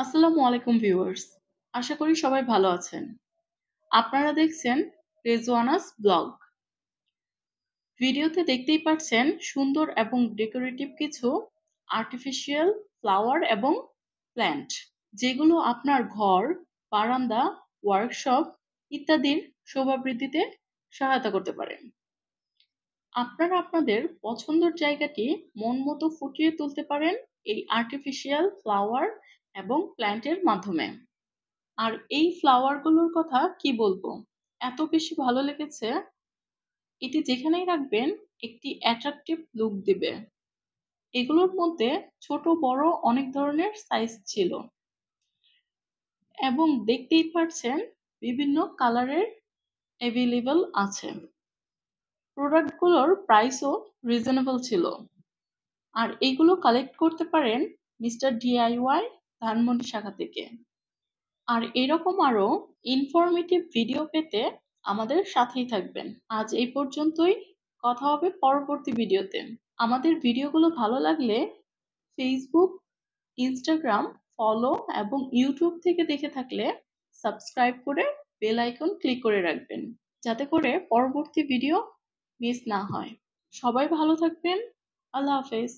আসসালামু আলাইকুম ভিউয়ার্স। আশা করি সবাই ভালো আছেন। আপনারা দেখছেন রেজওয়ানাস ব্লগ। ভিডিওতে দেখতেই পাচ্ছেন সুন্দর এবং ডেকোরেটিভ কিছু আর্টিফিশিয়াল ফ্লাওয়ার এবং প্ল্যান্ট, যেগুলো আপনার ঘর, বারান্দা, ওয়ার্কশপ ইত্যাদির শোভাবৃদ্ধিতে সহায়তা করতে পারে। আপনারা আপনাদের পছন্দের জায়গাটি মন মতো ফুটিয়ে তুলতে পারেন এই আর্টিফিশিয়াল ফ্লাওয়ার এবং প্ল্যান্টের মাধ্যমে। আর এই ফ্লাওয়ার গুলোর কথা কি বলবো, এত বেশি ভালো লেগেছে। এটি যেখানেই রাখবেন একটি অ্যাট্রাকটিভ লুক দিবে। এগুলোর মধ্যে ছোট বড় অনেক ধরনের সাইজ ছিল এবং দেখতেই পাচ্ছেন বিভিন্ন কালারের অ্যাভেলেবল আছে। প্রোডাক্টগুলোর প্রাইসও রিজনেবল ছিল। আর এগুলো কালেক্ট করতে পারেন মিস্টার ডিআইওয়াই ধানমন্ডি শাখা থেকে। আর এরকম আরো ইনফরমেটিভ ভিডিও পেতে আমাদের সাথেই থাকবেন। আজ এই পর্যন্তই, কথা হবে পরবর্তী ভিডিওতে। আমাদের ভিডিওগুলো ভালো লাগলে ফেসবুক, ইনস্টাগ্রাম ফলো এবং ইউটিউব থেকে দেখে থাকলে সাবস্ক্রাইব করে বেল আইকন ক্লিক করে রাখবেন, যাতে করে পরবর্তী ভিডিও মিস না হয়। সবাই ভালো থাকবেন। আল্লাহ হাফেজ।